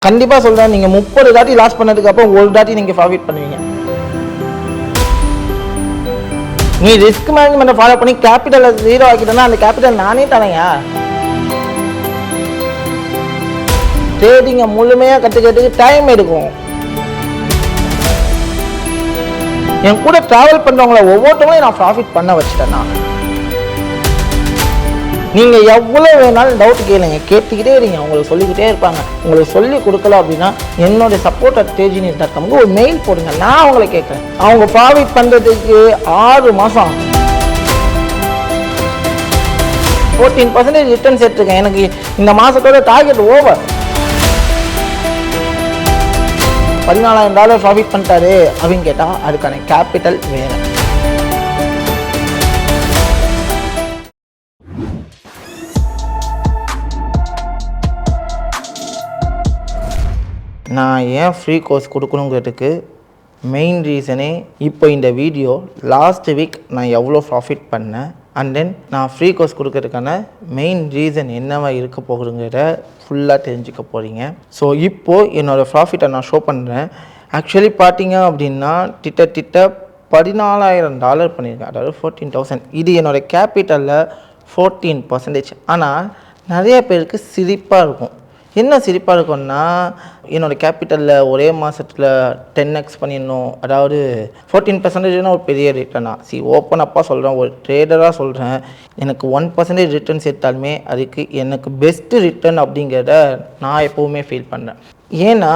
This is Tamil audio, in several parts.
கண்டிப்பாக சொல்கிறேன், நீங்கள் 30 தாட்டி லாஸ் பண்ணதுக்கப்புறம் ஒரு தாட்டி நீங்கள் ப்ராஃபிட் பண்ணுவீங்க. நீ ரிஸ்க் மேனேஜ்மெண்ட்டை ஃபாலோ பண்ணி கேபிட்டலை 0 ஆக்கிட்டேன்னா அந்த கேபிட்டல் நானே தரேயா. ட்ரேடிங்கை முழுமையாக கற்றுக்கிறதுக்கு டைம் எடுக்கும். என் கூட ட்ராவல் பண்ணுறவங்கள ஒவ்வொருத்தவங்களையும் நான் ப்ராஃபிட் பண்ண வச்சுட்டேன்னா, நீங்கள் எவ்வளோ வேணாலும் டவுட் கேளுங்க, கேட்டுக்கிட்டே இருங்க, உங்களுக்கு சொல்லிக்கிட்டே இருப்பாங்க. உங்களுக்கு சொல்லி கொடுக்கல அப்படின்னா என்னுடைய support@tejinius.com ஒரு மெயில் போடுங்க, நான் அவங்கள கேட்குறேன். அவங்க ப்ராஃபிட் பண்ணுறதுக்கு 6 மாதம் 14% ரிட்டர்ன்ஸ் எடுத்துருக்கேன். எனக்கு இந்த மாதத்தோட டார்கெட் ஓவர். $14,000 ப்ராஃபிட் பண்ணிட்டாரு அப்படின்னு கேட்டால் அதுக்கான கேபிட்டல் வேறு. நான் ஏன் ஃப்ரீ கோர்ஸ் கொடுக்கணுங்கிறதுக்கு மெயின் ரீசனே, இப்போ இந்த வீடியோ லாஸ்ட் வீக் நான் எவ்வளோ ப்ராஃபிட் பண்ணேன் அண்ட் தென் நான் ஃப்ரீ கோர்ஸ் கொடுக்கறதுக்கான மெயின் ரீசன் என்னவா இருக்க போகுதுங்கிறத ஃபுல்லாக தெரிஞ்சுக்க போகிறீங்க. ஸோ இப்போது என்னோடய ப்ராஃபிட்டை நான் ஷோ பண்ணுறேன். ஆக்சுவலி பார்த்தீங்க அப்படின்னா கிட்டத்தட்ட $14,000 பண்ணியிருக்கேன், அதாவது 14,000. இது என்னோடய கேபிட்டலில் 14%. ஆனால் நிறைய பேருக்கு சிரிப்பாக இருக்கும். என்ன சிரிப்பாக இருக்கும்னா, என்னோடய கேபிட்டலில் ஒரே மாதத்தில் 10x பண்ணிடணும், அதாவது 14%னா ஒரு பெரிய ரிட்டர்னா. ஓப்பன் அப்பாக சொல்கிறேன், ஒரு ட்ரேடராக சொல்கிறேன், எனக்கு 1% ரிட்டர்ன்ஸ் எடுத்தாலுமே அதுக்கு எனக்கு பெஸ்ட்டு ரிட்டர்ன் அப்படிங்கிறத நான் எப்போவுமே ஃபீல் பண்ணுறேன். ஏன்னா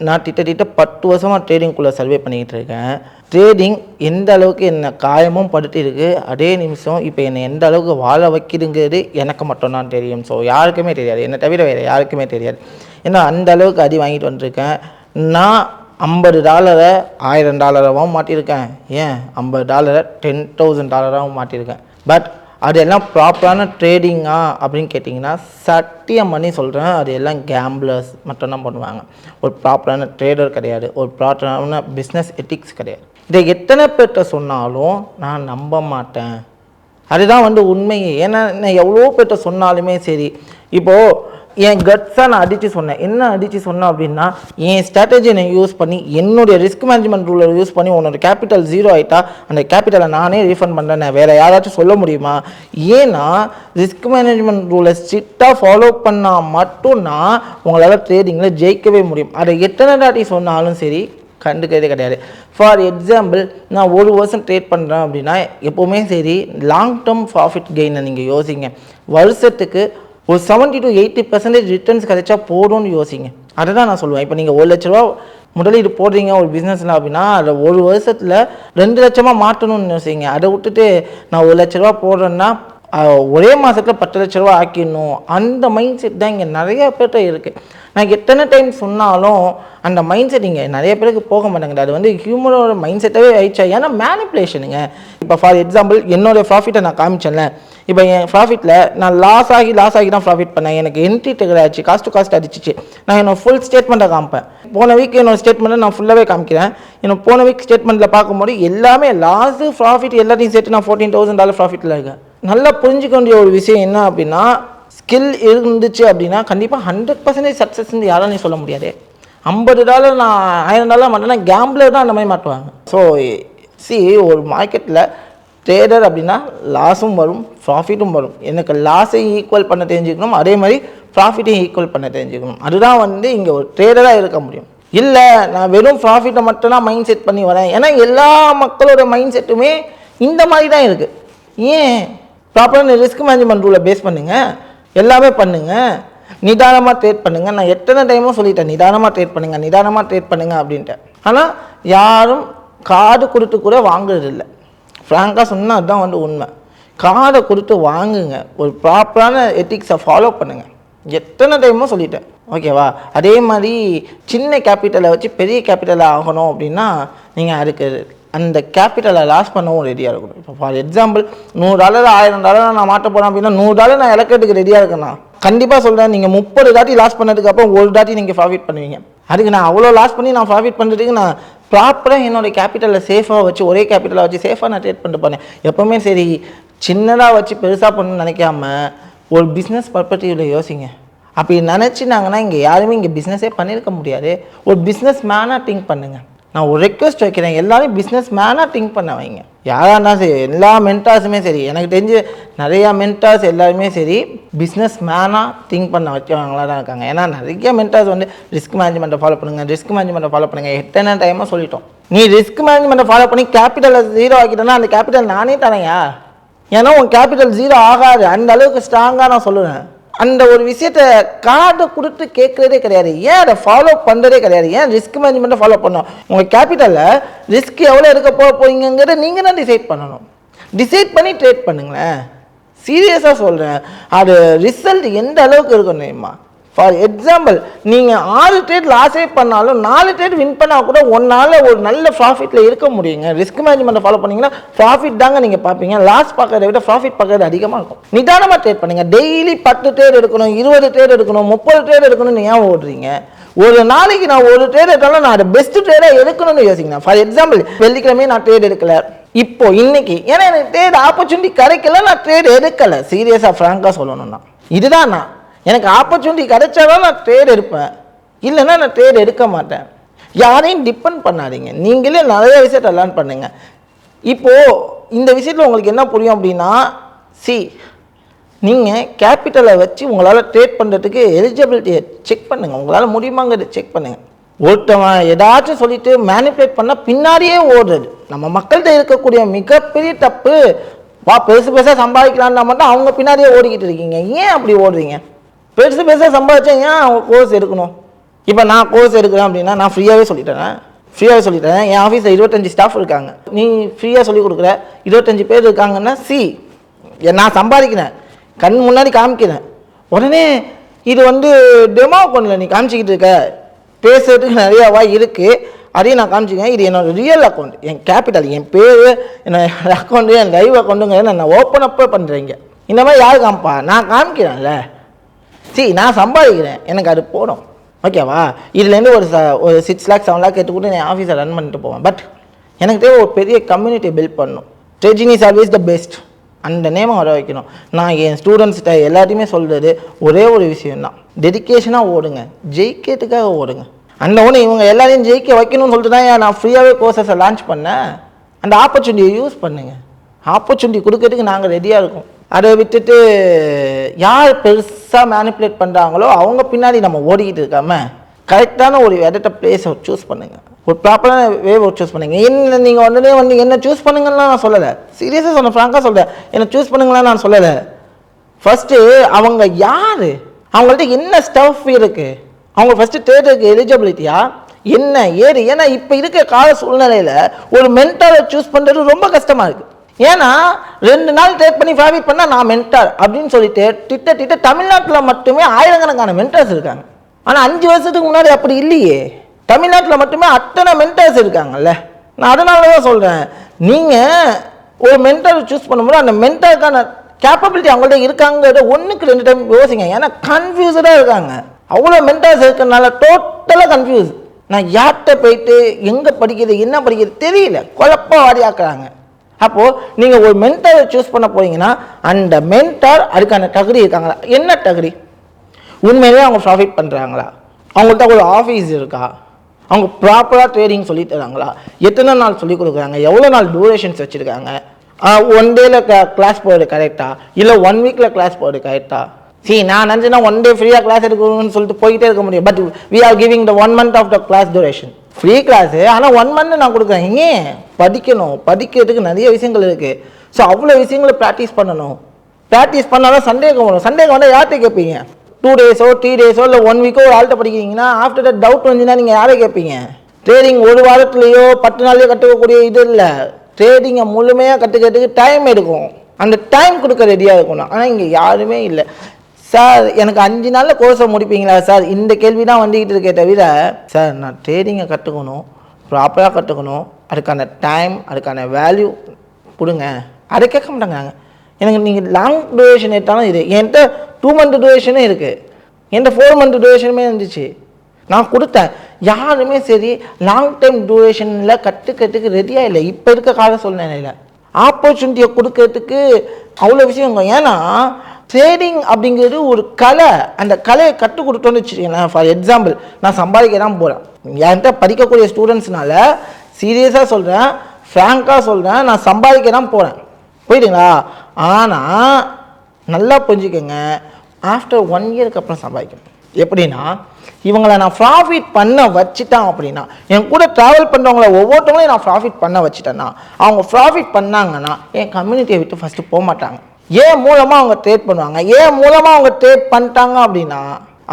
நான் கிட்டத்தட்ட 10 வருஷமாக ட்ரேடிங்குள்ளே சர்வே பண்ணிக்கிட்டு இருக்கேன். ட்ரேடிங் எந்த அளவுக்கு என்னை காயமும் படுத்திருக்கு, அதே நிமிஷம் இப்போ என்னை எந்த அளவுக்கு வாழ வைக்கிதுங்கிறது எனக்கு மட்டும்தான் தெரியும். ஸோ யாருக்குமே தெரியாது, என்னை தவிர வேறு யாருக்குமே தெரியாது. ஏன்னா அந்த அளவுக்கு அடி வாங்கிட்டு வந்துருக்கேன். நான் $50 $1,000 மாட்டியிருக்கேன். ஏன் $50 $10,000 மாட்டியிருக்கேன். பட் அது எல்லாம் ப்ராப்பரான ட்ரேடிங்கா அப்படின்னு கேட்டிங்கன்னா சத்தியம் பண்ணி சொல்கிறேன், அது எல்லாம் கேம்பிளர்ஸ் மட்டும்தான் பண்ணுவாங்க. ஒரு ப்ராப்பரான ட்ரேடர் கிடையாது, ஒரு ப்ராப்பரான பிஸ்னஸ் எத்திக்ஸ் கிடையாது. இதை எத்தனை பேர்கிட்ட சொன்னாலும் நான் நம்ப மாட்டேன். அதுதான் உண்மையே. ஏன்னா நான் எவ்வளோ பேர்கிட்ட சொன்னாலுமே சரி, இப்போது என் கட்ஸாக நான் அடித்து சொன்னேன். என்ன அடித்து சொன்னேன் அப்படின்னா, என் ஸ்ட்ராட்டஜியை நான் யூஸ் பண்ணி என்னுடைய ரிஸ்க் மேனேஜ்மெண்ட் ரூலை யூஸ் பண்ணி உன்னோட கேபிட்டல் 0 ஆகிட்டா அந்த கேபிட்டலை நானே ரீஃபண்ட் பண்ணுறேன், வேறு யாராச்சும் சொல்ல முடியுமா? ஏன்னா ரிஸ்க் மேனேஜ்மெண்ட் ரூலை ஸ்ட்ரிக்டாக ஃபாலோ பண்ணால் மட்டும்தான் உங்களால் ட்ரேடிங்கில் ஜெயிக்கவே முடியும். அதை எத்தனை தாட்டி சொன்னாலும் சரி கண்டுக்கிறதே கிடையாது. ஃபார் எக்ஸாம்பிள், நான் 1 வருஷம் ட்ரேட் பண்ணுறேன் அப்படின்னா எப்போவுமே சரி லாங் டேர்ம் ப்ராஃபிட் கெயினை நீங்கள் யோசிங்க. வருஷத்துக்கு ஒரு 70 to 80% ரிட்டர்ன்ஸ் கிடைச்சா போதும்னு யோசிங்க. அதை தான் நான் சொல்லுவேன். இப்போ நீங்கள் 1 லட்ச ரூபா முதலீடு போடுறீங்க ஒரு பிஸ்னஸில் அப்படின்னா அதை 1 வருஷத்தில் 2 லட்சமாக மாற்றணும்னு யோசிங்க. அதை விட்டுட்டு நான் 1 லட்ச ரூபா போடுறேன்னா ஒரே மாதத்தில் 10 லட்ச ரூபா ஆக்கிடணும், அந்த மைண்ட் செட் தான் இங்கே நிறைய பேர்கிட்ட இருக்குது. நான் எத்தனை டைம் சொன்னாலும் அந்த மைண்ட் செட் இங்கே நிறைய பேருக்கு போக மாட்டேங்குது. அது ஹியூமனோட மைண்ட் செட்டாகவே ஆயிடுச்சா. ஏன்னா மேனிப்புலேஷனுங்க. இப்போ ஃபார் எக்ஸாம்பிள் என்னோடய ப்ராஃபிட்டை நான் காமிச்சேன்ல, இப்போ என் ப்ராஃபிட்டில் நான் லாஸ் ஆகி தான் ப்ராஃபிட் பண்ணேன். எனக்கு என்ட்ரி டெகர் ஆச்சு, காஸ்ட் டு காஸ்ட் அடிச்சிச்சு. நான் என்னோட ஃபுல் ஸ்டேட்மெண்ட்டை காமிப்பேன். போன வீக் என்னோடய ஸ்டேட்மெண்ட்டை நான் ஃபுல்லாகவே காமிக்கிறேன். என்னோட போன வீக் ஸ்டேட்மெண்ட்டில் பார்க்கும்போது எல்லாமே லாஸு ப்ராஃபிட் எல்லாத்தையும் சேர்த்து நான் $14,000 ப்ராஃபிட்டில் இருக்கேன். நல்லா புரிஞ்சுக்க வேண்டிய ஒரு விஷயம் என்ன அப்படின்னா, ஸ்கில் இருந்துச்சு அப்படின்னா கண்டிப்பாக 100% சக்ஸஸ்ன்னு யாராலையும் சொல்ல முடியாது. $50 நான் $1,000 மாட்டேன்னா கேம்பிளர் தான் அந்த மாதிரி மாட்டுவாங்க. ஸோ ஒரு மார்க்கெட்டில் ட்ரேடர் அப்படின்னா லாஸும் வரும் ப்ராஃபிட்டும் வரும். எனக்கு லாஸையும் ஈக்குவல் பண்ண தெரிஞ்சுக்கணும், அதே மாதிரி ப்ராஃபிட்டையும் ஈக்குவல் பண்ண தெரிஞ்சுக்கணும். அதுதான் இங்கே ஒரு ட்ரேடராக இருக்க முடியும். இல்லை நான் வெறும் ப்ராஃபிட்டை மட்டும்தான் மைண்ட் செட் பண்ணி வரேன். ஏன்னா எல்லா மக்களோட மைண்ட் செட்டுமே இந்த மாதிரி தான் இருக்குது. ஏன் ப்ராப்பரான ரிஸ்க் மேனேஜ்மெண்ட் ரூலை பேஸ் பண்ணுங்கள், எல்லாமே பண்ணுங்கள், நிதானமாக ட்ரேட் பண்ணுங்கள். நான் எத்தனை டைமும் சொல்லிட்டேன், நிதானமாக ட்ரேட் பண்ணுங்கள் அப்படின்ட்டு. ஆனால் யாரும் கார்டு கொடுத்து கூட வாங்குறது இல்லை. ஃப்ராங்காக சொன்னால் அதுதான் உண்மை. கார்டை கொடுத்து வாங்குங்க, ஒரு ப்ராப்பரான எத்திக்ஸை ஃபாலோ பண்ணுங்கள். எத்தனை டைமும் சொல்லிட்டேன், ஓகேவா? அதே மாதிரி சின்ன கேபிட்டலை வச்சு பெரிய கேபிட்டலை ஆகணும் அப்படின்னா நீங்கள் அதுக்கு அந்த கேபிட்டலை லாஸ் பண்ணவும் ரெடியாக இருக்கணும். இப்போ ஃபார் எக்ஸாம்பிள் $100 $1,000 நான் மாட்ட போகிறேன் அப்படின்னா $100 நான் இழக்கிறதுக்கு ரெடியாக இருக்கேண்ணா. கண்டிப்பாக சொல்கிறேன், நீங்கள் 30 தாட்டி லாஸ் பண்ணதுக்கப்புறம் ஒரு தாட்டி நீங்கள் ப்ராஃபிட் பண்ணுவீங்க. அதுக்கு நான் அவ்வளோ லாஸ் பண்ணி நான் ப்ராஃபிட் பண்ணுறதுக்கு நான் ப்ராப்பராக என்னோடய கேபிட்டலை சேஃபாக வச்சு ஒரே கேபிட்டலை வச்சு சேஃபாக நான் ட்ரேட் பண்ணிட்டு போனேன். எப்போவுமே சரி சின்னதாக வச்சு பெருசாக பண்ணணும்னு நினைக்காம ஒரு பிஸ்னஸ் பர்ஸ்பெக்டிவில் யோசிங்க. அப்படி நினச்சினாங்கன்னா இங்கே யாருமே இங்கே பிஸ்னஸே பண்ணியிருக்க முடியாது. ஒரு பிஸ்னஸ் மேனாக திங்க் பண்ணுங்கள். நான் ஒரு ரெக்வஸ்ட் வைக்கிறேன், எல்லாரும் பிஸ்னஸ் மேனாக திங்க் பண்ண வைங்க. யாரானா சரி, எல்லா மென்டார்ஸுமே சரி, எனக்கு தெரிஞ்சு நிறையா மென்டார்ஸ் எல்லாருமே சரி பிஸ்னஸ் மேனாக திங்க் பண்ண வச்சவங்களாக தான் இருக்காங்க. ஏன்னா நிறைய மென்டார்ஸ் வந்து ரிஸ்க் மேனேஜ்மெண்ட்டை ஃபாலோ பண்ணுங்கள், ரிஸ்க் மேனேஜ்மெண்ட்டை ஃபாலோ பண்ணுங்கள், எத்தனை டைமாக சொல்லிட்டோம். நீ ரிஸ்க் மேனேஜ்மெண்ட்டை ஃபாலோ பண்ணி கேபிட்டலை 0 ஆக்கிட்டேன்னா அந்த கேபிட்டல் நானே தரேயா? ஏன்னா உன் கேபிட்டல் 0 ஆகாது, அந்த அளவுக்கு ஸ்ட்ராங்காக நான் சொல்லுவேன். அந்த ஒரு விஷயத்தை கார்டை கொடுத்து கேட்குறதே கிடையாது, ஏன் அதை ஃபாலோ பண்ணுறதே கிடையாது. ஏன் ரிஸ்க் மேனேஜ்மெண்ட்டை ஃபாலோ பண்ணணும்? உங்கள் கேபிட்டலில் ரிஸ்க் எவ்வளோ எடுக்க போகிறீங்கிறத நீங்கள் தான் டிசைட் பண்ணணும். டிசைட் பண்ணி ட்ரேட் பண்ணுங்களேன். சீரியஸாக சொல்கிறேன், அது ரிசல்ட் எந்த அளவுக்கு இருக்கும் தெரியுமா? ஃபார் எக்ஸாம்பிள், நீங்கள் 6 ட்ரேட் லாஸே பண்ணாலும் 4 ட்ரேட் வின் பண்ணால் கூட ஒன்றால் ஒரு நல்ல ப்ராஃபிட்டில் இருக்க முடியுங்க. ரிஸ்க் மேனேஜ்மெண்ட்டை ஃபாலோ பண்ணிங்கன்னா ப்ராஃபிட் தாங்க நீங்கள் பார்ப்பீங்க. லாஸ் பார்க்கறத விட ப்ராஃபிட் பார்க்கறது அதிகமாக இருக்கும். நிதானமாக ட்ரேட் பண்ணுங்கள். டெய்லி 10 ட்ரேட் எடுக்கணும், 20 ட்ரேட் எடுக்கணும், 30 ட்ரேட் எடுக்கணும்னு ஏன் ஓடுறீங்க? ஒரு நாளைக்கு நான் ஒரு ட்ரேட் எடுத்தாலும் நான் அதை பெஸ்ட் ட்ரேடாக எடுக்கணும்னு யோசிக்கிறேன். ஃபார் எக்ஸாம்பிள், வெள்ளிக்கிழமையே நான் ட்ரேட் எடுக்கல, இப்போ இன்னைக்கு ஏன்னா எனக்கு ட்ரேட் ஆப்பர்ச்சுனிட்டி கிடைக்கல, நான் ட்ரேட் எடுக்கலை. சீரியஸாக ஃப்ராங்காக சொல்லணும்னா இதுதான். நான் எனக்கு ஆப்பர்ச்சுனிட்டி கிடைச்சாதான் நான் ட்ரேட் எடுப்பேன், இல்லைன்னா நான் ட்ரேட் எடுக்க மாட்டேன். யாரையும் டிபெண்ட் பண்ணாதீங்க, நீங்களே நிறைய விஷயத்தை லேர்ன் பண்ணுங்கள். இப்போது இந்த விஷயத்தில் உங்களுக்கு என்ன புரியும் அப்படின்னா, நீங்கள் கேபிட்டலை வச்சு உங்களால் ட்ரேட் பண்ணுறதுக்கு எலிஜிபிலிட்டியை செக் பண்ணுங்கள். உங்களால் முடியுமாங்கிறத செக் பண்ணுங்கள். ஒருத்தவன் ஏதாச்சும் சொல்லிட்டு மேனிப்புலேட் பண்ணால் பின்னாடியே ஓடுறது நம்ம மக்கள்கிட்ட இருக்கக்கூடிய மிகப்பெரிய தப்பு. பெருசு பெருசாக சம்பாதிக்கலான்னா மட்டும் அவங்க பின்னாடியே ஓடிக்கிட்டு இருக்கீங்க. ஏன் அப்படி ஓடுறீங்க? பெருசு பெருசாக சம்பாதிச்சா ஏன் அவங்க கோர்ஸ் எடுக்கணும்? இப்போ நான் கோர்ஸ் எடுக்கிறேன் அப்படின்னா நான் ஃப்ரீயாகவே சொல்லித்தரேன். என் ஆஃபீஸில் 25 ஸ்டாஃப் இருக்காங்க. நீ ஃப்ரீயாக சொல்லிக் கொடுக்குற, 25 பேர் இருக்காங்கன்னா நான் சம்பாதிக்கிறேன், கண் முன்னாடி காமிக்கிறேன். உடனே இது வந்து டெமோ அக்கௌண்ட்டில் நீ காமிச்சிக்கிட்டு இருக்க, பேசுறதுக்கு நிறையாவா இருக்குது, அதையும் நான் காமிச்சிக்கேன். இது என்னோட ரியல் அக்கௌண்ட், என் கேபிட்டல், என் பேர், என்னோட அக்கௌண்ட்டு, என் லைவ் அக்கௌண்ட்டுங்கிறத நான் ஓப்பன் அப்போ பண்ணுறேங்க. இந்த மாதிரி யார் காமிப்பா? நான் காமிக்கிறேன்ல. நான் சம்பாதிக்கிறேன், எனக்கு அது போடும், ஓகேவா? இதுலேருந்து ஒரு 6 lakh 7 lakh எடுத்துக்கூட நான் ஆஃபீஸை ரன் பண்ணிட்டு போவேன். பட் எனக்கு தேவை ஒரு பெரிய கம்யூனிட்டி பில்ட் பண்ணணும். ட்ரெஜினி இஸ் ஆல்வேஸ் த பெஸ்ட், அந்த நேமை வர வைக்கணும். நான் என் ஸ்டூடெண்ட்ஸ்கிட்ட எல்லாத்தையுமே சொல்கிறது ஒரே ஒரு விஷயம்தான், டெடிக்கேஷனாக ஓடுங்க, ஜெயிக்கிறதுக்காக ஓடுங்க. அந்த ஒன்று இவங்க எல்லாரையும் ஜெயிக்க வைக்கணும்னு சொல்லிட்டு தான் நான் ஃப்ரீயாகவே கோர்சஸை லான்ச் பண்ணேன். அந்த ஆப்பர்ச்சுனிட்டியை யூஸ் பண்ணுங்கள். ஆப்பர்ச்சுனிட்டி கொடுக்கறதுக்கு நாங்கள் ரெடியாக இருக்கோம். அதை விட்டுட்டு யார் பெருசாக மேனிப்புலேட் பண்ணுறாங்களோ அவங்க பின்னாடி நம்ம ஓடிக்கிட்டு இருக்காமல் கரெக்டான ஒரு இடத்த பிளேஸை சூஸ் பண்ணுங்கள், ஒரு ப்ராப்பரான வேவை சூஸ் பண்ணுங்கள். என்ன நீங்கள் உடனே வந்து என்ன சூஸ் பண்ணுங்கலாம் நான் சொல்லலை, சீரியஸாக சொன்னேன், ஃப்ராங்காக சொல்கிறேன், என்ன சூஸ் பண்ணுங்களாம் நான் சொல்லலை. ஃபஸ்ட்டு அவங்க யார், அவங்கள்ட்ட என்ன ஸ்டஃப் இருக்குது, அவங்க ஃபஸ்ட்டு ட்ரேடுக்கு எலிஜிபிலிட்டியா என்ன ஏது. ஏன்னா இப்போ இருக்க கால சூழ்நிலையில் ஒரு மென்டாரை சூஸ் பண்ணுறது ரொம்ப கஷ்டமாக இருக்குது. ஏன்னா 2 நாள் ட்ரேட் பண்ணி ப்ராஃபிட் பண்ணால் நான் மென்டார் அப்படின்னு சொல்லிட்டு திட்ட தமிழ்நாட்டில் மட்டுமே ஆயிரக்கணக்கான மென்டார்ஸ் இருக்காங்க. ஆனால் 5 வருஷத்துக்கு முன்னாடி அப்படி இல்லையே. தமிழ்நாட்டில் மட்டுமே அத்தனை மென்டார்ஸ் இருக்காங்கல்ல. நான் அதனால தான் சொல்கிறேன், நீங்கள் ஒரு மென்டார் சூஸ் பண்ணும்போது அந்த மென்டாருக்கான கேப்பபிலிட்டி அவங்கள்ட்ட இருக்காங்கிறத 1க்கு 2 டைம் யோசிங்க. ஏன்னா கன்ஃபியூஸ்டாக இருக்காங்க, அவ்வளோ மென்டார்ஸ் இருக்கிறதுனால டோட்டலாக கன்ஃபியூஸ். நான் யார்கிட்ட போயிட்டு எங்கே படிக்கிறது என்ன படிக்கிறது தெரியல, குழப்பம் வாரியாக்குறாங்க. அப்போது நீங்கள் ஒரு மென்டாரை சூஸ் பண்ண போறீங்கன்னா அந்த மென்டார் அதுக்கான தகுதி இருக்காங்களா, என்ன தகுதி, உண்மையிலே அவங்க ப்ராஃபிட் பண்ணுறாங்களா, அவங்கள்ட்ட ஒரு ஆஃபீஸ் இருக்கா, அவங்க ப்ராப்பராக ட்ரேடிங் சொல்லி தராங்களா, எத்தனை நாள் சொல்லி கொடுக்குறாங்க, எவ்வளோ நாள் டூரேஷன்ஸ் வச்சுருக்காங்க, 1 டேயில் கிளாஸ் போகிறது கரெக்டா இல்லை 1 வீக்கில் கிளாஸ் போகிறது கரெக்டா. நான் நினச்சேன்னா 1 டே ஃப்ரீயாக கிளாஸ் எடுக்கணும்னு சொல்லிட்டு போயிட்டே இருக்க முடியும். But we are giving the 1 month of the class duration, free class. ஆனால் 1 month நான் கொடுக்குறேன். ஏன் படிக்கணும், படிக்கிறதுக்கு நிறைய விஷயங்கள் இருக்குது. ஸோ அவ்வளோ விஷயங்களை ப்ராக்டிஸ் பண்ணணும். ப்ராக்டிஸ் பண்ணாலும் சந்தேகம் வரும். சந்தேகம் வந்தால் யார்கிட்ட கேட்பீங்க? 2 days 3 days இல்லை 1 week ஒரு ஆள்கிட்ட படிக்கிறீங்கன்னா ஆஃப்டர் த டவுட் வந்துச்சுன்னா நீங்கள் யாரை கேட்பீங்க? ட்ரேடிங் ஒரு வாரத்துலேயோ 10 நாள்லையோ கற்றுக்கக்கூடிய இது இல்லை. ட்ரேடிங்கை முழுமையாக கற்றுக்கிறதுக்கு டைம் எடுக்கும். அந்த டைம் கொடுக்க ரெடியாக இருக்கணும். ஆனால் இங்கே யாருமே இல்லை. சார் எனக்கு 5 நாளில் கோர்ஸை முடிப்பீங்களா சார், இந்த கேள்வி தான் வந்துக்கிட்டு இருக்கே தவிர, சார் நான் ட்ரேடிங்கை கற்றுக்கணும், ப்ராப்பராக கற்றுக்கணும், அதுக்கான டைம் அதுக்கான வேல்யூ கொடுங்க, அதை கேட்க மாட்டாங்க. எனக்கு நீங்கள் லாங் டூரேஷன் எடுத்தாலும் இது என்கிட்ட 2 month டூரேஷனும் இருக்குது, என்கிட்ட 4 month டூரேஷனுமே இருந்துச்சு, நான் கொடுத்தேன். யாருமே சரி லாங் டைம் டூரேஷனில் கற்றுக்கிறதுக்கு ரெடியாக இல்லை. இப்போ இருக்க கால சூழ்நிலையில் ஆப்பர்ச்சுனிட்டியை கொடுக்கறதுக்கு அவ்வளோ விஷயம். ஏன்னா ட்ரேடிங் அப்படிங்கிறது ஒரு கலை. அந்த கலையை கற்றுக் கொடுத்தோன்னு வச்சுக்கோங்களேன். ஃபார் எக்ஸாம்பிள், நான் சம்பாதிக்க தான் போகிறேன். என்கிட்ட படிக்கக்கூடிய ஸ்டூடெண்ட்ஸ்னால சீரியஸாக சொல்கிறேன், ஃப்ராங்காக சொல்கிறேன், நான் சம்பாதிக்க தான் போகிறேன். போயிட்டுங்களா? ஆனால் நல்லா புரிஞ்சுக்கோங்க, ஆஃப்டர் 1 இயருக்கு அப்புறம் சம்பாதிக்கணும். எப்படின்னா, இவங்களை நான் ப்ராஃபிட் பண்ண வச்சுட்டேன் அப்படின்னா, என் கூட ட்ராவல் பண்ணுறவங்கள ஒவ்வொருத்தவங்களையும் நான் ப்ராஃபிட் பண்ண வச்சுட்டேன்னா, அவங்க ப்ராஃபிட் பண்ணாங்கன்னா என் கம்யூனிட்டியை விட்டு ஃபஸ்ட்டு போக மாட்டாங்க. ஏன் மூலமாக அவங்க ட்ரேட் பண்ணுவாங்க? ஏன் மூலமாக அவங்க ட்ரேட் பண்ணிட்டாங்க அப்படின்னா,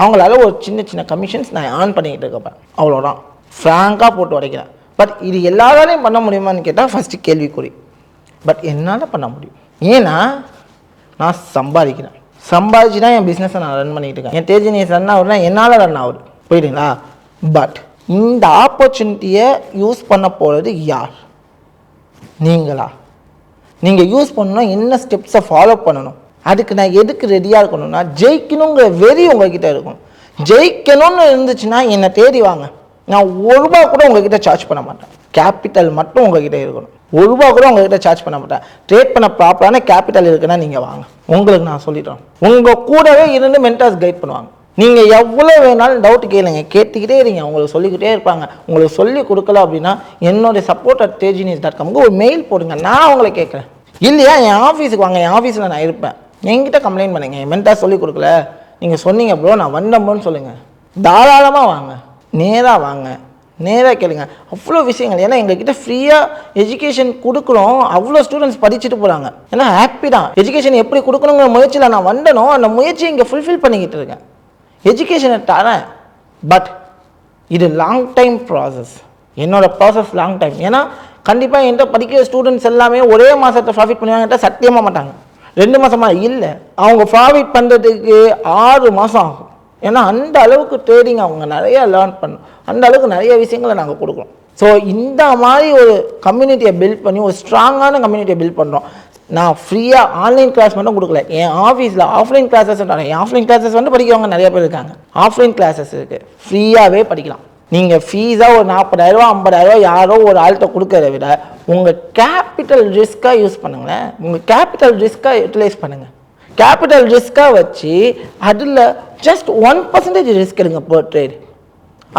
அவங்களால ஒரு சின்ன சின்ன கமிஷன்ஸ் நான் ஏர்ன் பண்ணிக்கிட்டு இருக்கப்பேன். அவ்வளோதான், ஃப்ராங்காக போட்டு உடைக்கிறேன். பட் இது எல்லாராலையும் பண்ண முடியுமான்னு கேட்டால் ஃபஸ்ட்டு கேள்விக்குறி. பட் என்னால் பண்ண முடியும். ஏன்னா நான் சம்பாதிக்கிறேன். சம்பாதிச்சு தான் என் பிஸ்னஸை நான் ரன் பண்ணிகிட்டு இருக்கேன். என் தேஜினியஸ் ரன் ஆகுதுன்னா என்னால் ரன் ஆகுது. புரியுதுங்களா? பட் இந்த ஆப்பர்ச்சுனிட்டியை யூஸ் பண்ண போகிறது யார்? நீங்களா? நீங்கள் யூஸ் பண்ணணும். என்ன ஸ்டெப்ஸை ஃபாலோ பண்ணணும்? அதுக்கு நான் எதுக்கு ரெடியாக இருக்கணும்னா, ஜெயிக்கணுங்கிற வெறி உங்ககிட்ட இருக்கணும். ஜெயிக்கணும்னு இருந்துச்சுன்னா என்னை தேடி வாங்க. நான் ₹1 கூட உங்ககிட்ட சார்ஜ் பண்ண மாட்டேன். கேபிட்டல் மட்டும் உங்ககிட்ட இருக்கணும். ₹1 கூட உங்ககிட்ட சார்ஜ் பண்ண மாட்டேன். ட்ரேட் பண்ண ப்ராப்பரான கேபிட்டல் இருக்குன்னா நீங்கள் வாங்க. உங்களுக்கு நான் சொல்லிடுறேன். உங்கள் கூடவே இருந்து மென்டார்ஸ் கைட் பண்ணுவாங்க. நீங்கள் எவ்வளோ வேணாலும் டவுட் கேளுங்க, கேட்டுக்கிட்டே இருங்க. உங்களுக்கு சொல்லிக்கிட்டே இருப்பாங்க. உங்களுக்கு சொல்லி கொடுக்கல அப்படின்னா என்னுடைய support@tejinis.com ஒரு மெயில் போடுங்க. நான் உங்களை கேட்குறேன். இல்லையா, என் ஆஃபீஸுக்கு வாங்க. என் ஆஃபீஸில் நான் இருப்பேன். என்கிட்ட கம்ப்ளைண்ட் பண்ணுங்க, என் மென்டார் சொல்லி கொடுக்கல, நீங்கள் சொன்னீங்க ப்ரோ நான் வந்தோம்னு சொல்லுங்கள். தாராளமாக வாங்க, நேராக வாங்க, நேராக கேளுங்க. அவ்வளோ விஷயங்கள். ஏன்னா எங்ககிட்ட ஃப்ரீயாக எஜுகேஷன் கொடுக்குறோம். அவ்வளோ ஸ்டூடெண்ட்ஸ் படிச்சுட்டு போகிறாங்க. ஏன்னா ஹாப்பி தான். எஜுகேஷன் எப்படி கொடுக்கணுங்கிற முயற்சியில் நான் வந்தனோ அந்த முயற்சியை இங்கே ஃபுல்ஃபில் பண்ணிக்கிட்டு இருக்கேன். எஜுகேஷனை தரேன். பட் இது லாங் டைம் ப்ராசஸ். என்னோடய ப்ராசஸ் லாங் டைம். ஏன்னா கண்டிப்பாக என்கிட்ட படிக்கிற ஸ்டூடெண்ட்ஸ் எல்லாமே ஒரே மாதத்தை ப்ராஃபிட் பண்ணுவாங்கன்ட்ட சத்தியமாக மாட்டாங்க. 2 மாதமாக இல்லை, அவங்க ப்ராஃபிட் பண்ணுறதுக்கு 6 மாதம் ஆகும். ஏன்னா அந்த அளவுக்கு ட்ரேடிங் அவங்க நிறைய லேர்ன் பண்ணணும். அந்த அளவுக்கு நிறைய விஷயங்களை நாங்கள் கொடுக்குறோம். ஸோ இந்த மாதிரி ஒரு கம்யூனிட்டியை பில்ட் பண்ணி ஒரு ஸ்ட்ராங்கான கம்யூனிட்டியை பில்ட் பண்ணுறோம். நான் ஃப்ரீயாக ஆன்லைன் கிளாஸ் மட்டும் கொடுக்கல, என் ஆஃபீஸில் ஆஃப்லைன் கிளாஸஸ். என் ஆஃப்லைன் கிளாஸஸ் வந்து படிக்கிறவங்க நிறைய பேர் இருக்காங்க. ஆஃப்லைன் கிளாஸஸ் இருக்குது, ஃப்ரீயாகவே படிக்கலாம். நீங்கள் ஃபீஸாக ஒரு 40,000 50,000 யாரோ ஒரு ஆள்கிட்ட கொடுக்கறத விட உங்கள் கேபிட்டல் ரிஸ்க்காக யூஸ் பண்ணுங்களேன். உங்கள் கேபிட்டல் ரிஸ்க்காக யூட்டிலைஸ் பண்ணுங்கள். கேபிட்டல் ரிஸ்க்காக வச்சு அதில் ஜஸ்ட் 1% ரிஸ்க் எடுங்க பர் ட்ரேட்.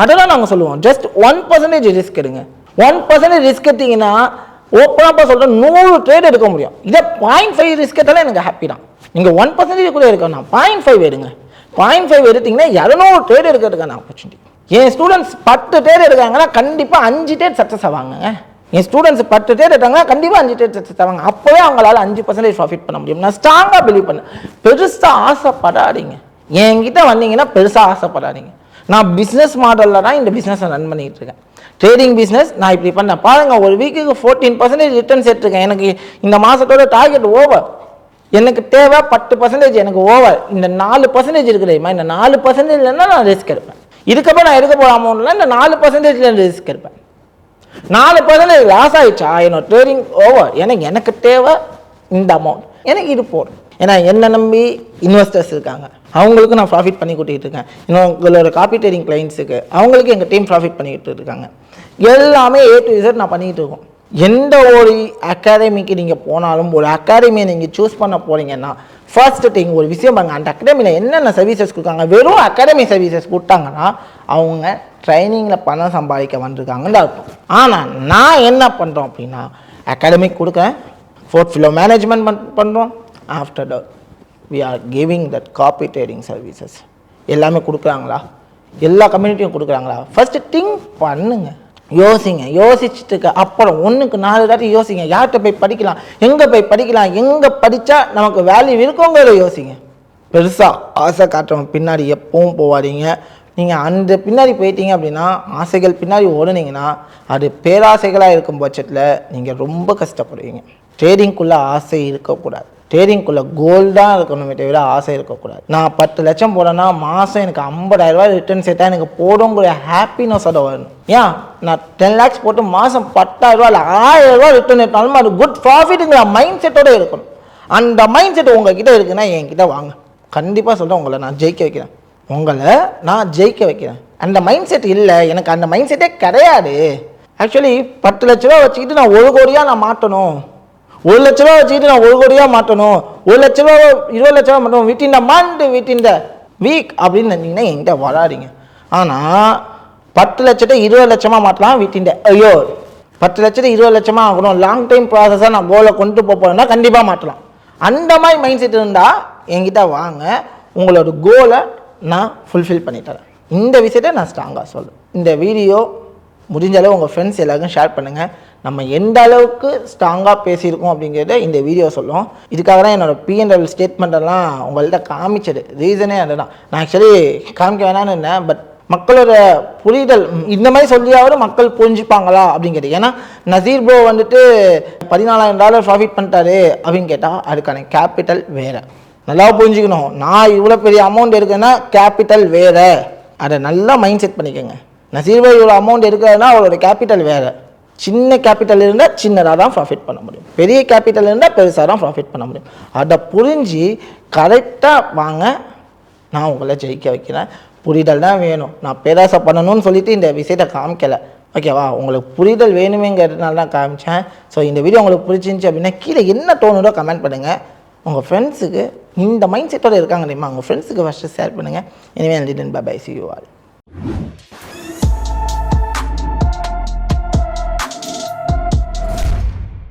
அதெல்லாம் நாங்கள் சொல்லுவோம், ஜஸ்ட் 1% ரிஸ்க் எடுங்க. 1% ரிஸ்க் எடுத்தீங்கன்னா ஓப்பனாக சொல்கிறேன் 100 ட்ரேட் எடுக்க முடியும். இதை 0.5 ரிஸ்க் எடுத்தாலும் எனக்கு ஹாப்பி தான். நீங்கள் 1% கூட இருக்கணும், 0.5 எடுங்க. 0.5 எடுத்தீங்கன்னா 200 ட்ரேட் எடுக்கிறதுக்கான ஆப்பர்ச்சுனிட்டி. என் ஸ்டூடெண்ட்ஸ் 10 ட்ரேட் எடுக்காங்கன்னா கண்டிப்பாக 5 ட்ரேட் சக்ஸஸ் ஆவாங்க. என் ஸ்டூடெண்ட்ஸ் 10 ட்ரேட் எடுத்தாங்கன்னா கண்டிப்பாக 5 ட்ரேட் சக்ஸஸ் ஆவாங்க. அப்போவே அவங்களால 5% ப்ராஃபிட் பண்ண முடியும். நான் ஸ்ட்ராங்காக பிலீவ் பண்ணேன். பெருசாக ஆசைப்படாதீங்க. என்கிட்ட வந்தீங்கன்னா பெருசாக ஆசைப்படாதீங்க. நான் பிஸ்னஸ் மாடலில் தான் இந்த பிஸ்னஸை ரன் பண்ணிகிட்டு இருக்கேன். ட்ரேடிங் பிஸ்னஸ் நான் இப்படி பண்ணேன் பாருங்கள். ஒரு வீக்குக்கு 14% ரிட்டர்ன்ஸ் எடுத்துருக்கேன். எனக்கு இந்த மாதத்தோட டார்கெட் ஓவர். எனக்கு தேவை 10%. எனக்கு ஓவர். இந்த 4% இருக்குது தெரியுமா, இந்த 4%லேருந்து நான் ரிஸ்க் எடுப்பேன். இதுக்கப்புறம் நான் எடுக்க போகிற அமௌண்ட்ல இந்த 4% ரிஸ்க் எடுப்பேன். 4% லாஸ் ஆகிடுச்சா என்னோட ட்ரேடிங் ஓவர். எனக்கு தேவை இந்த அமௌண்ட், எனக்கு இது போடும். ஏன்னா என்னை நம்பி இன்வெஸ்டர்ஸ் இருக்காங்க, அவங்களுக்கு நான் ப்ராஃபிட் பண்ணி கொடுத்துட்டு இருக்கேன். இன்னும் உங்களோட காப்பி ட்ரேடிங் கிளைண்ட்ஸுக்கு அவங்களுக்கு எங்கள் டீம் ப்ராஃபிட் பண்ணிக்கிட்டு இருக்காங்க. எல்லாமே A to Z நான் பண்ணிக்கிட்டு இருக்கோம். எந்த ஒரு அகாடமிக்கு நீங்கள் போனாலும், ஒரு அகாடமியை நீங்கள் சூஸ் பண்ண போகிறீங்கன்னா ஃபர்ஸ்ட் திங் ஒரு விஷயம் பாருங்க, அந்த அகாடமியில் என்னென்ன சர்வீசஸ் கொடுக்காங்க. வெறும் அகாடமி சர்வீசஸ் கொடுத்தாங்கன்னா அவங்க ட்ரைனிங்கில் பணம் சம்பாதிக்க வந்திருக்காங்கன்னு அர்த்தம். ஆனால் நான் என்ன பண்ணுறோம் அப்படின்னா, அகாடமிக் கொடுக்குறேன், போர்ட்ஃபோலியோ மேனேஜ்மெண்ட் பண்ணுறோம். After that we are giving that copy trading services. எல்லாமே கொடுக்குறாங்களா? எல்லா கம்யூனிட்டியும் கொடுக்குறாங்களா? ஃபர்ஸ்ட் திங்க் பண்ணுங்க, யோசிங்க. யோசிச்சுட்டு அப்புறம் 1க்கு 4 தாட்டி யோசிங்க. யார்கிட்ட போய் படிக்கலாம், எங்கே போய் படிக்கலாம், எங்கே படித்தா நமக்கு வேல்யூ இருக்குங்கிறத யோசிங்க. பெருசாக ஆசை காட்டுறவங்க பின்னாடி எப்பவும் போவாதீங்க. நீங்கள் அந்த பின்னாடி போயிட்டீங்க அப்படின்னா, ஆசைகள் பின்னாடி ஓடுனீங்கன்னா அது பேராசைகளாக இருக்கும் பட்சத்தில் நீங்கள் ரொம்ப கஷ்டப்படுவீங்க. ட்ரேடிங்குள்ளே ஆசை இருக்கக்கூடாது. ட்ரேடிங்குள்ளே கோல்டாக இருக்கணுமே தவிர ஆசை இருக்கக்கூடாது. நான் 10 லட்சம் போடனா மாதம் எனக்கு 50,000 ரிட்டர்ன் சேர்த்தா எனக்கு போடுங்கிற ஹாப்பினஸோட வரணும். ஏன் நான் 10 lakhs போட்டு மாதம் 10,000 இல்லை 1,000 ரிட்டர்ன் எடுத்தாலும் அது குட் ப்ராஃபிட்டுங்கிற மைண்ட் செட்டோடு இருக்கணும். அந்த மைண்ட் செட் உங்ககிட்ட இருக்குன்னா என்கிட்ட வாங்க. கண்டிப்பாக சொல்கிறேன், உங்களை நான் ஜெயிக்க வைக்கிறேன். உங்களை நான் ஜெயிக்க வைக்கிறேன். அந்த மைண்ட் செட் இல்லை, எனக்கு அந்த மைண்ட் செட்டே கிடையாது. ஆக்சுவலி 10 லட்ச ரூபா வச்சுக்கிட்டு நான் 1 கோடியாக நான் மாற்றணும், 1 லட்ச ரூபா வச்சுக்கிட்டு நான் 1 கோடியாக மாற்றணும், 1 லட்ச ரூபா 20 லட்ச ரூபா மாற்றணும், within the month within the week அப்படின்னு நினச்சிங்கன்னா என்கிட்ட வராதிங்க. ஆனால் 10 லட்சத்தை 20 லட்சமாக மாற்றலாம் வித்தின் த 10 லட்சத்தை 20 லட்சமாக ஆகணும், லாங் டைம் ப்ராசஸாக நான் கோலை கொண்டு போகிறேன்னா கண்டிப்பாக மாற்றலாம். அந்த மாதிரி மைண்ட் செட் இருந்தால் என்கிட்ட வாங்க, உங்களோட கோலை நான் ஃபுல்ஃபில் பண்ணித்தரேன். இந்த விஷயத்தை நான் ஸ்ட்ராங்காக சொல்லுவேன். இந்த வீடியோ முடிஞ்ச அளவு உங்கள் ஃப்ரெண்ட்ஸ் எல்லாருக்கும் ஷேர் பண்ணுங்கள். நம்ம எந்த அளவுக்கு ஸ்ட்ராங்காக பேசியிருக்கோம் அப்படிங்கிறத இந்த வீடியோ சொல்லும். இதுக்காக தான் என்னோடய P&L ஸ்டேட்மெண்ட்டெல்லாம் உங்கள்கிட்ட காமிச்சது. ரீசனே அதுதான். நான் ஆக்சுவலி காமிக்க வேணான்னு இருந்தேன், பட் மக்களோட புரிதல் இந்த மாதிரி சொல்லியாவது மக்கள் புரிஞ்சுப்பாங்களா அப்படிங்கிறது. ஏன்னா நசீர் ப்ரோ வந்துட்டு $14,000 ப்ராஃபிட் பண்ணிட்டாரு அப்படின்னு கேட்டால் அதுக்கான கேபிட்டல் வேறு. நல்லா புரிஞ்சுக்கணும். நான் இவ்வளோ பெரிய அமௌண்ட் எடுக்கேன்னா கேபிட்டல் வேறு. அதை நல்லா மைண்ட் செட் பண்ணிக்கோங்க. நசீர் ப்ரோ இவ்வளோ அமௌண்ட் எடுக்கிறதுனா அவரோட கேபிட்டல் வேறு. சின்ன கேபிட்டல் இருந்தால் சின்னதாக தான் ப்ராஃபிட் பண்ண முடியும், பெரிய கேபிட்டல் இருந்தால் பெருசாக தான் ப்ராஃபிட் பண்ண முடியும். அதை புரிஞ்சு கரெக்டாக வாங்க, நான் உங்களை ஜெயிக்க வைக்கிறேன். புரிதல் தான் வேணும். நான் பேராசை பண்ணணும்னு சொல்லிட்டு இந்த விஷயத்தை காமிக்கலை, ஓகேவா? உங்களுக்கு புரிதல் வேணுமேங்கிறதுனால தான் காமிச்சேன். ஸோ இந்த வீடியோ உங்களுக்கு பிடிச்சிருந்துச்சி அப்படின்னா கீழே என்ன தோணுதோ கமெண்ட் பண்ணுங்கள். உங்கள் ஃப்ரெண்ட்ஸுக்கு இந்த மைண்ட் செட்டோடு இருக்காங்க தெரியுமா, உங்கள் ஃப்ரெண்ட்ஸுக்கு ஃபஸ்ட்டு ஷேர் பண்ணுங்கள். இனிமேல் பை சி யூ ஆல்.